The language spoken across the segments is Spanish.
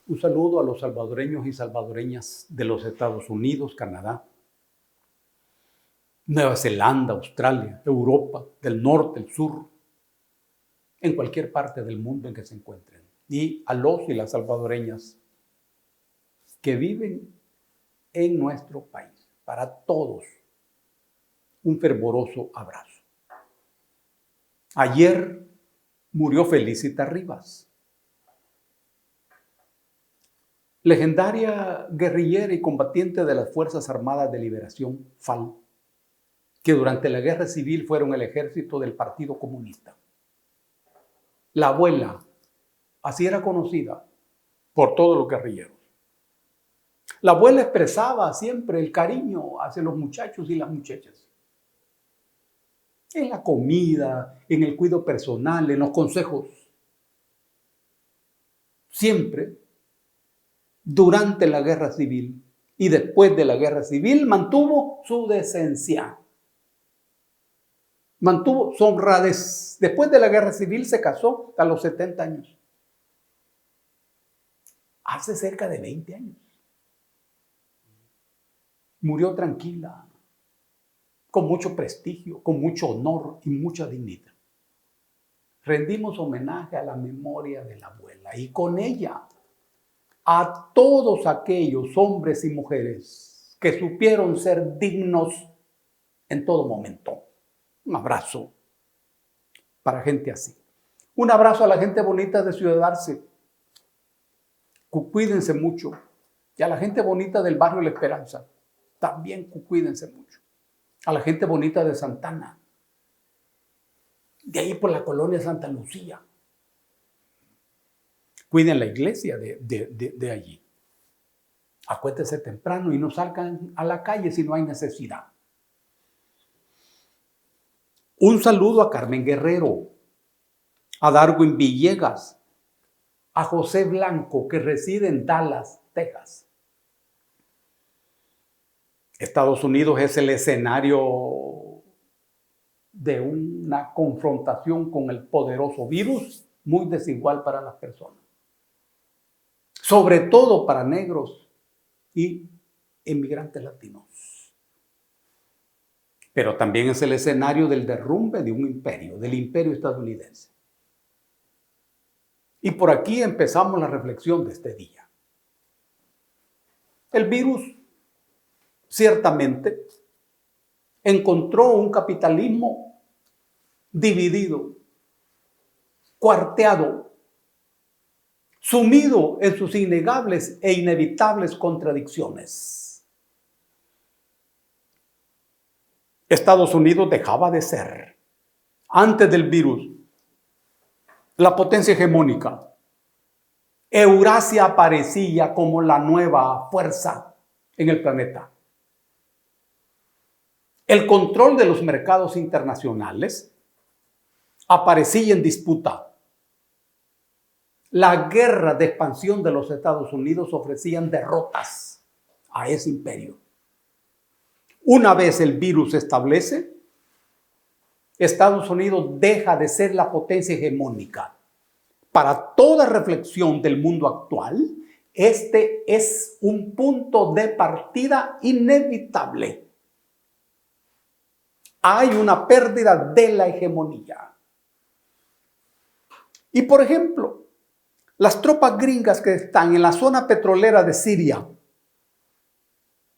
Un saludo a los salvadoreños y salvadoreñas de los Estados Unidos, Canadá, Nueva Zelanda, Australia, Europa, del norte, del sur, en cualquier parte del mundo en que se encuentren. Y a los y las salvadoreñas que viven en nuestro país. Para todos, un fervoroso abrazo. Ayer murió Felicita Rivas, legendaria guerrillera y combatiente de las Fuerzas Armadas de Liberación, FAL, que durante la Guerra Civil fueron el ejército del Partido Comunista. La abuela, así era conocida por todos los guerrilleros. La abuela expresaba siempre el cariño hacia los muchachos y las muchachas. En la comida, en el cuidado personal, en los consejos. Siempre, durante la Guerra Civil y después de la Guerra Civil, mantuvo su decencia. Mantuvo su honradez. Después de la Guerra Civil se casó a los 70 años. Hace cerca de 20 años. Murió tranquila, con mucho prestigio, con mucho honor y mucha dignidad. Rendimos homenaje a la memoria de la abuela y con ella a todos aquellos hombres y mujeres que supieron ser dignos en todo momento. Un abrazo para gente así. Un abrazo a la gente bonita de Ciudad Arce. Cuídense mucho. Y a la gente bonita del barrio La Esperanza. También cuídense mucho. A la gente bonita de Santana. De ahí por la colonia Santa Lucía. Cuiden la iglesia de allí. Acuéstense temprano y no salgan a la calle si no hay necesidad. Un saludo a Carmen Guerrero, a Darwin Villegas, a José Blanco, que reside en Dallas, Texas. Estados Unidos es el escenario de una confrontación con el poderoso virus muy desigual para las personas. Sobre todo para negros y inmigrantes latinos. Pero también es el escenario del derrumbe de un imperio, del imperio estadounidense. Y por aquí empezamos la reflexión de este día. El virus ciertamente encontró un capitalismo dividido, cuarteado, sumido en sus innegables e inevitables contradicciones. Estados Unidos dejaba de ser, antes del virus, la potencia hegemónica. Eurasia aparecía como la nueva fuerza en el planeta. El control de los mercados internacionales aparecía en disputa. La guerra de expansión de los Estados Unidos ofrecían derrotas a ese imperio. Una vez el virus se establece, Estados Unidos deja de ser la potencia hegemónica. Para toda reflexión del mundo actual, este es un punto de partida inevitable. Hay una pérdida de la hegemonía. Y por ejemplo, las tropas gringas que están en la zona petrolera de Siria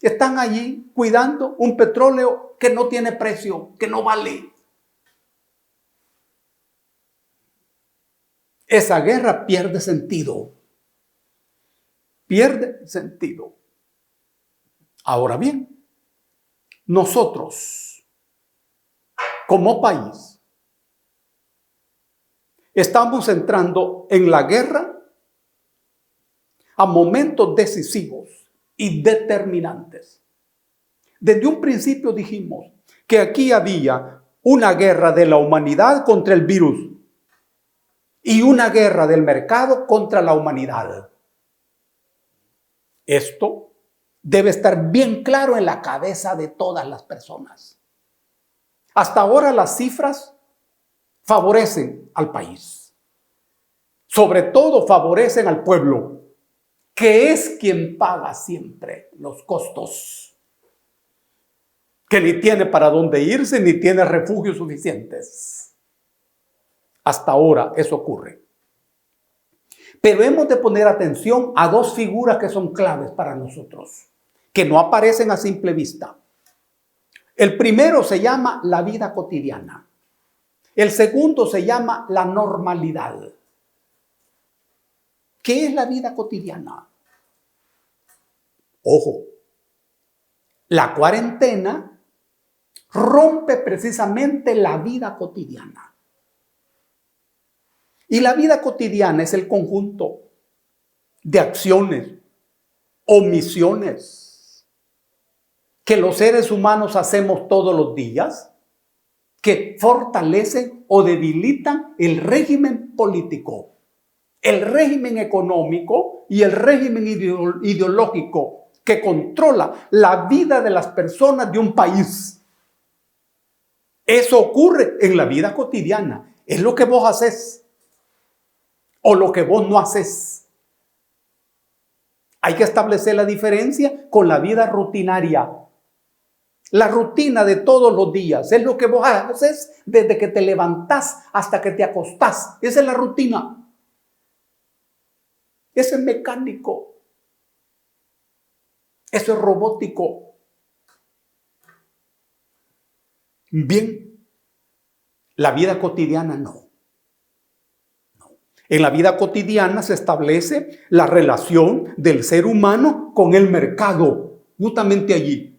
están allí cuidando un petróleo que no tiene precio, que no vale. Esa guerra pierde sentido. Pierde sentido. Ahora bien, nosotros, como país, estamos entrando en la guerra a momentos decisivos y determinantes. Desde un principio dijimos que aquí había una guerra de la humanidad contra el virus y una guerra del mercado contra la humanidad. Esto debe estar bien claro en la cabeza de todas las personas. Hasta ahora las cifras favorecen al país. Sobre todo favorecen al pueblo. que es quien paga siempre los costos, que ni tiene para dónde irse, ni tiene refugios suficientes. Hasta ahora eso ocurre. Pero hemos de poner atención a dos figuras que son claves para nosotros, que no aparecen a simple vista. El primero se llama la vida cotidiana. El segundo se llama la normalidad. ¿Qué es la vida cotidiana? Ojo, la cuarentena rompe precisamente la vida cotidiana. Y la vida cotidiana es el conjunto de acciones, omisiones, que los seres humanos hacemos todos los días, que fortalecen o debilitan el régimen político, el régimen económico y el régimen ideológico que controla la vida de las personas de un país. Eso ocurre en la vida cotidiana. Es lo que vos haces o lo que vos no haces. Hay que establecer la diferencia con la vida rutinaria. La rutina de todos los días es lo que vos haces desde que te levantás hasta que te acostás. Esa es la rutina. Eso es mecánico. Eso es robótico. Bien, la vida cotidiana no. En la vida cotidiana se establece la relación del ser humano con el mercado, justamente allí.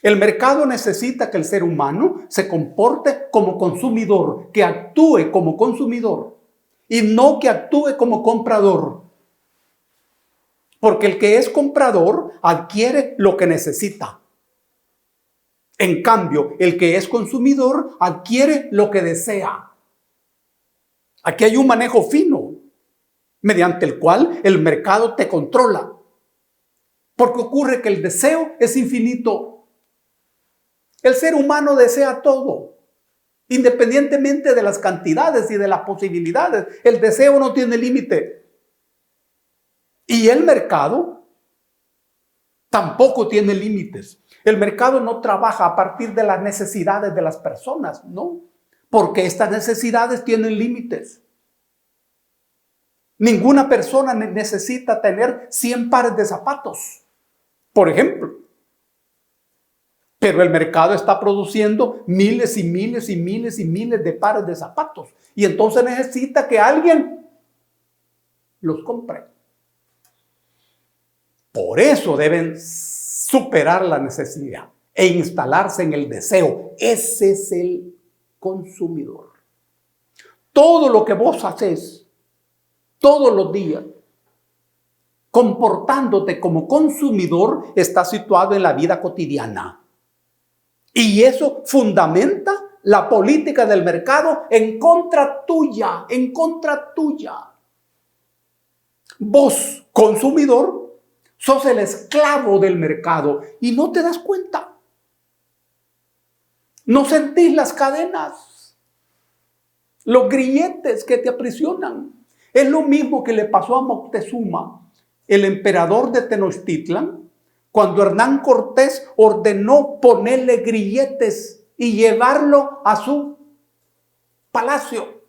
El mercado necesita que el ser humano se comporte como consumidor, que actúe como consumidor y no que actúe como comprador. Porque el que es comprador adquiere lo que necesita. En cambio, el que es consumidor adquiere lo que desea. Aquí hay un manejo fino, mediante el cual el mercado te controla. Porque ocurre que el deseo es infinito. El ser humano desea todo, independientemente de las cantidades y de las posibilidades. El deseo no tiene límite. Y el mercado tampoco tiene límites. El mercado no trabaja a partir de las necesidades de las personas, no, porque estas necesidades tienen límites. Ninguna persona necesita tener 100 pares de zapatos, por ejemplo. Pero el mercado está produciendo miles y miles y miles y miles de pares de zapatos. Y entonces necesita que alguien los compre. Por eso deben superar la necesidad e instalarse en el deseo. Ese es el consumidor. Todo lo que vos haces todos los días, comportándote como consumidor, está situado en la vida cotidiana. Y eso fundamenta la política del mercado en contra tuya, en contra tuya. Vos, consumidor, sos el esclavo del mercado y no te das cuenta. No sentís las cadenas, los grilletes que te aprisionan. Es lo mismo que le pasó a Moctezuma, el emperador de Tenochtitlan, cuando Hernán Cortés ordenó ponerle grilletes y llevarlo a su palacio.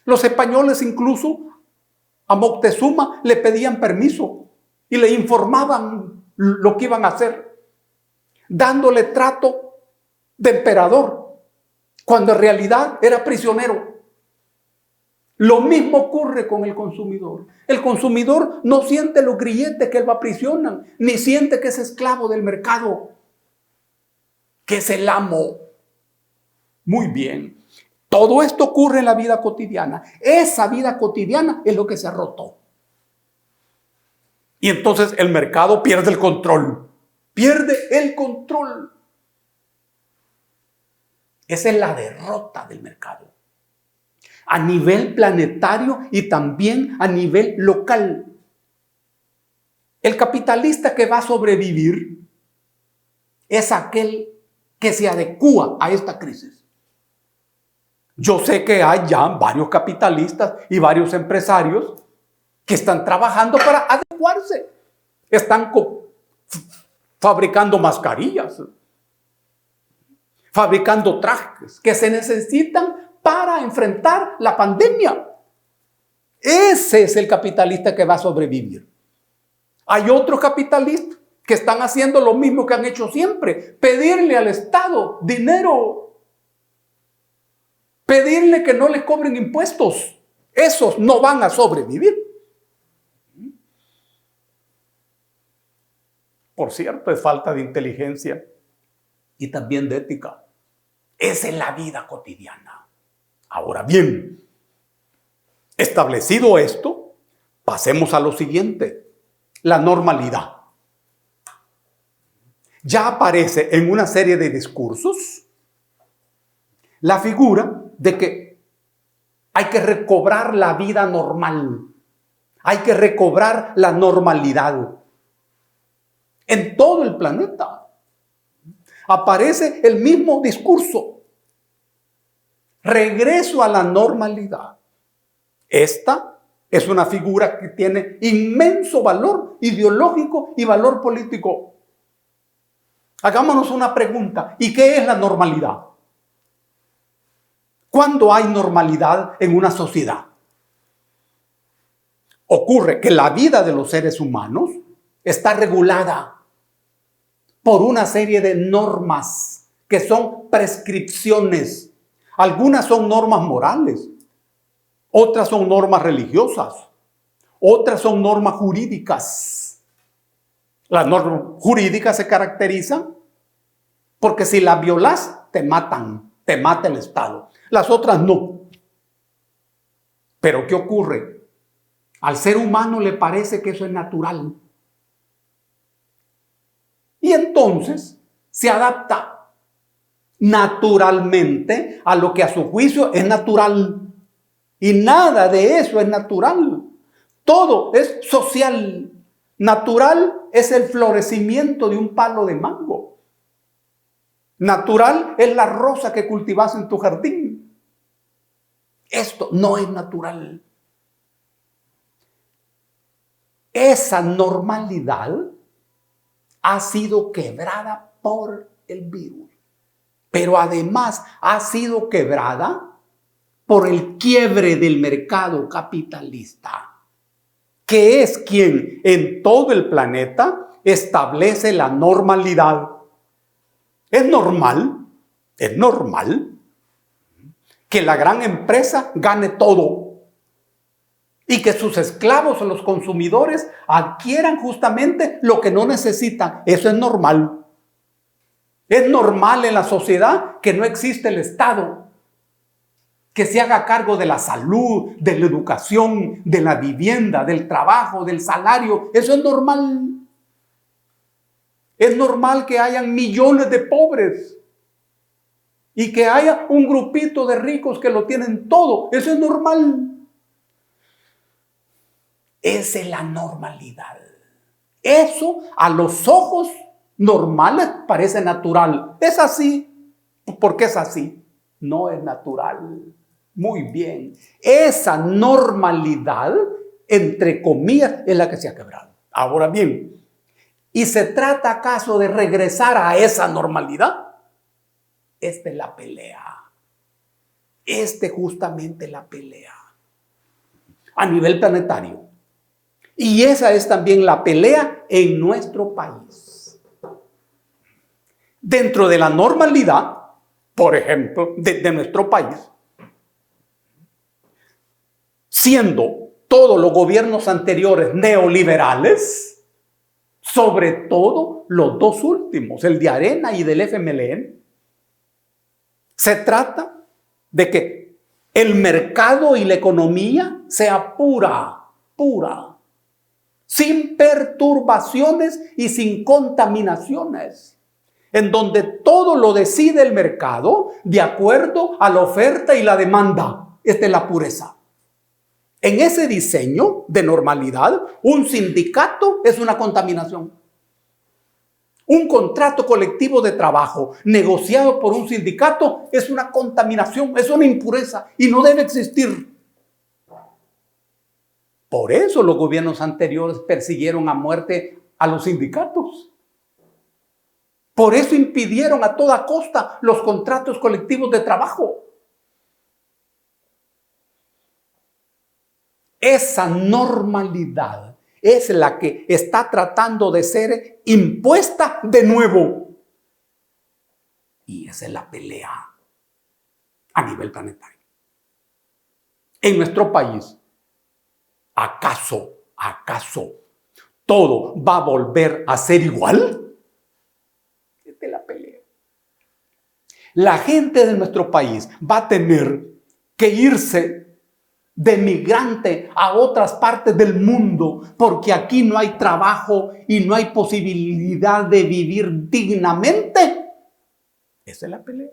Los españoles incluso a Moctezuma le pedían permiso y le informaban lo que iban a hacer, dándole trato de emperador, cuando en realidad era prisionero. Lo mismo ocurre con el consumidor. El consumidor no siente los grilletes que lo aprisionan, ni siente que es esclavo del mercado, que es el amo. Muy bien. Todo esto ocurre en la vida cotidiana. Esa vida cotidiana es lo que se ha roto. Y entonces el mercado pierde el control. Pierde el control. Esa es la derrota del mercado. A nivel planetario y también a nivel local. El capitalista que va a sobrevivir es aquel que se adecúa a esta crisis. Yo sé que hay ya varios capitalistas y varios empresarios que están trabajando para adecuarse. Están fabricando mascarillas, fabricando trajes que se necesitan para enfrentar la pandemia. Ese es el capitalista que va a sobrevivir. Hay otros capitalistas que están haciendo lo mismo que han hecho siempre: pedirle al Estado dinero, pedirle que no les cobren impuestos. Esos no van a sobrevivir. Por cierto, es falta de inteligencia y también de ética. Esa es la vida cotidiana. Ahora bien, establecido esto, pasemos a lo siguiente: la normalidad. Ya aparece en una serie de discursos la figura de que hay que recobrar la vida normal, hay que recobrar la normalidad. En todo el planeta aparece el mismo discurso: regreso a la normalidad. Esta es una figura que tiene inmenso valor ideológico y valor político. Hagámonos una pregunta: ¿y qué es la normalidad? ¿Cuándo hay normalidad en una sociedad? Ocurre que la vida de los seres humanos está regulada por una serie de normas que son prescripciones. Algunas son normas morales, otras son normas religiosas, otras son normas jurídicas. Las normas jurídicas se caracterizan porque si las violas, te matan, te mata el Estado. Las otras no. Pero ¿qué ocurre? Al ser humano le parece que eso es natural. Y entonces se adapta naturalmente a lo que a su juicio es natural. Y nada de eso es natural. Todo es social. Natural es el florecimiento de un palo de mango. Natural es la rosa que cultivas en tu jardín. Esto no es natural. Esa normalidad ha sido quebrada por el virus, pero además ha sido quebrada por el quiebre del mercado capitalista, que es quien en todo el planeta establece la normalidad. Es normal que la gran empresa gane todo y que sus esclavos o los consumidores adquieran justamente lo que no necesitan. Eso es normal. Es normal en la sociedad que no existe el Estado, que se haga cargo de la salud, de la educación, de la vivienda, del trabajo, del salario. Eso es normal. Es normal que hayan millones de pobres y que haya un grupito de ricos que lo tienen todo. Eso es normal. Esa es la normalidad. Eso a los ojos normales parece natural. Es así. ¿Por qué es así? No es natural. Muy bien. Esa normalidad, entre comillas, es la que se ha quebrado. Ahora bien, ¿y se trata acaso de regresar a esa normalidad? Esta es la pelea. Justamente la pelea. A nivel planetario. Y esa es también la pelea en nuestro país. Dentro de la normalidad, por ejemplo, de nuestro país, siendo todos los gobiernos anteriores neoliberales, sobre todo los dos últimos, el de Arena y del FMLN, se trata de que el mercado y la economía sea pura, sin perturbaciones y sin contaminaciones, en donde todo lo decide el mercado de acuerdo a la oferta y la demanda. Esta es la pureza. En ese diseño de normalidad, un sindicato es una contaminación. Un contrato colectivo de trabajo negociado por un sindicato es una contaminación, es una impureza y no debe existir. Por eso los gobiernos anteriores persiguieron a muerte a los sindicatos. Por eso impidieron a toda costa los contratos colectivos de trabajo. Esa normalidad es la que está tratando de ser impuesta de nuevo. Y esa es la pelea a nivel planetario. En nuestro país, ¿acaso todo va a volver a ser igual? Esta es la pelea. La gente de nuestro país va a tener que irse de migrante a otras partes del mundo porque aquí no hay trabajo y no hay posibilidad de vivir dignamente. Esa es la pelea.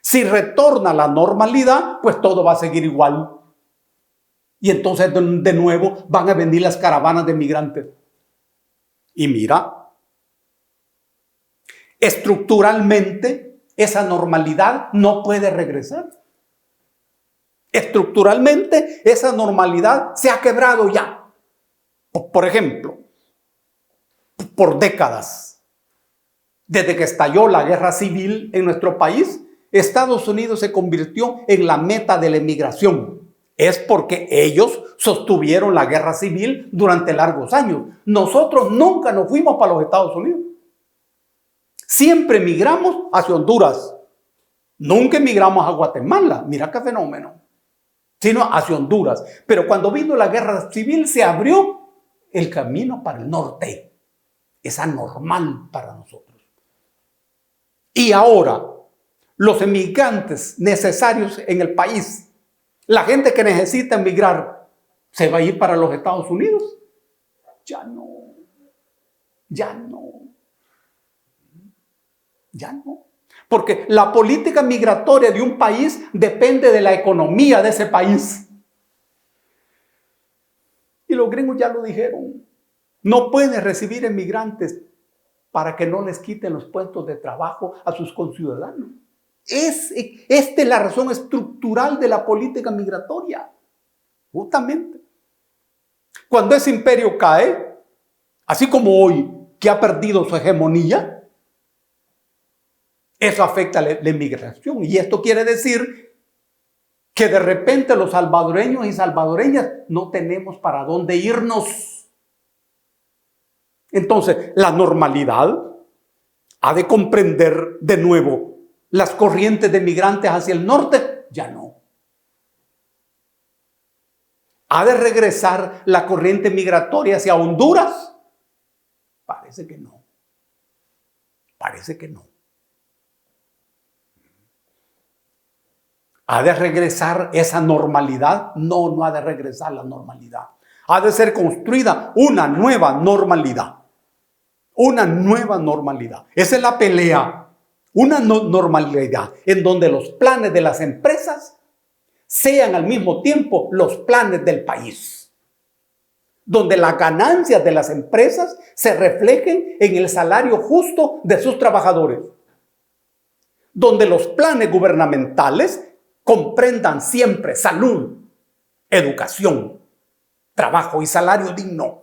Si retorna a la normalidad, pues todo va a seguir igual. Y entonces de nuevo van a venir las caravanas de migrantes. Y mira, estructuralmente esa normalidad no puede regresar. Estructuralmente esa normalidad se ha quebrado ya. Por ejemplo, por décadas, desde que estalló la guerra civil en nuestro país, Estados Unidos se convirtió en la meta de la emigración. Es porque ellos sostuvieron la guerra civil durante largos años. Nosotros nunca nos fuimos para los Estados Unidos. Siempre emigramos hacia Honduras. Nunca emigramos a Guatemala. Mira qué fenómeno. Sino hacia Honduras. Pero cuando vino la guerra civil se abrió el camino para el norte. Es anormal para nosotros. Y ahora, los emigrantes necesarios en el país, la gente que necesita emigrar, ¿se va a ir para los Estados Unidos? Ya no. Ya no. Ya no. Porque la política migratoria de un país depende de la economía de ese país. Y los gringos ya lo dijeron. No pueden recibir emigrantes para que no les quiten los puestos de trabajo a sus conciudadanos. Esta es la razón estructural de la política migratoria. Justamente. Cuando ese imperio cae, así como hoy que ha perdido su hegemonía, eso afecta a la inmigración. Y esto quiere decir que de repente los salvadoreños y salvadoreñas no tenemos para dónde irnos. Entonces, la normalidad ha de comprender de nuevo las corrientes de migrantes hacia el norte. Ya no. ¿Ha de regresar la corriente migratoria hacia Honduras? Parece que no. Parece que no. ¿Ha de regresar esa normalidad? No, no ha de regresar la normalidad. Ha de ser construida una nueva normalidad. Una nueva normalidad. Esa es la pelea. Una normalidad en donde los planes de las empresas sean al mismo tiempo los planes del país. Donde las ganancias de las empresas se reflejen en el salario justo de sus trabajadores. Donde los planes gubernamentales comprendan siempre salud, educación, trabajo y salario digno.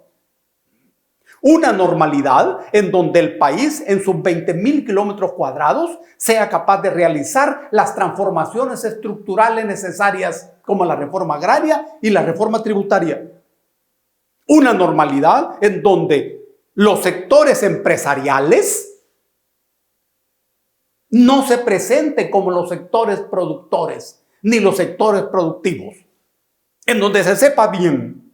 Una normalidad en donde el país en sus 20,000 kilómetros cuadrados sea capaz de realizar las transformaciones estructurales necesarias como la reforma agraria y la reforma tributaria. Una normalidad en donde los sectores empresariales no se presenten como los sectores productores ni los sectores productivos. En donde se sepa bien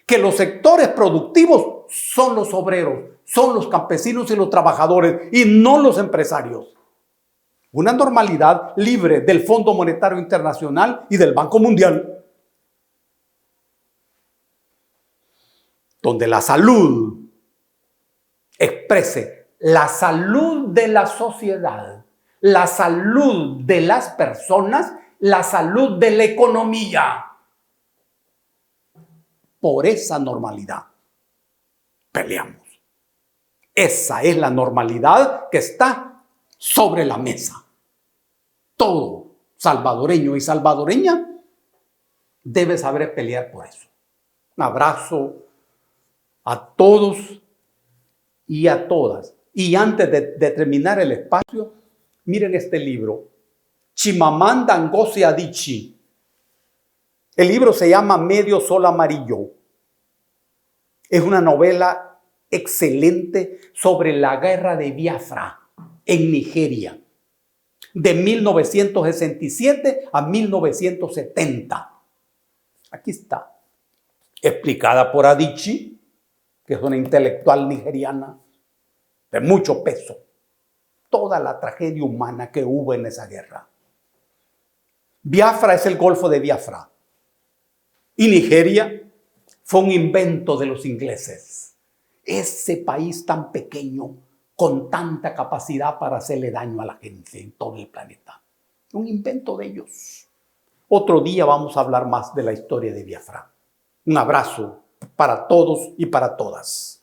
que los sectores productivos son los obreros, son los campesinos y los trabajadores y no los empresarios. Una normalidad libre del Fondo Monetario Internacional y del Banco Mundial. Donde la salud exprese la salud de la sociedad, la salud de las personas, la salud de la economía. Por esa normalidad peleamos. Esa es la normalidad que está sobre la mesa. Todo salvadoreño y salvadoreña debe saber pelear por eso. Un abrazo a todos y a todas. Y antes de terminar el espacio, miren este libro, Chimamanda Ngozi Adichie. El libro se llama Medio Sol Amarillo. Es una novela excelente sobre la guerra de Biafra en Nigeria, de 1967 a 1970. Aquí está, explicada por Adichie, que es una intelectual nigeriana de mucho peso, toda la tragedia humana que hubo en esa guerra. Biafra es el Golfo de Biafra y Nigeria fue un invento de los ingleses. Ese país tan pequeño, con tanta capacidad para hacerle daño a la gente en todo el planeta. Un invento de ellos. Otro día vamos a hablar más de la historia de Biafra. Un abrazo para todos y para todas.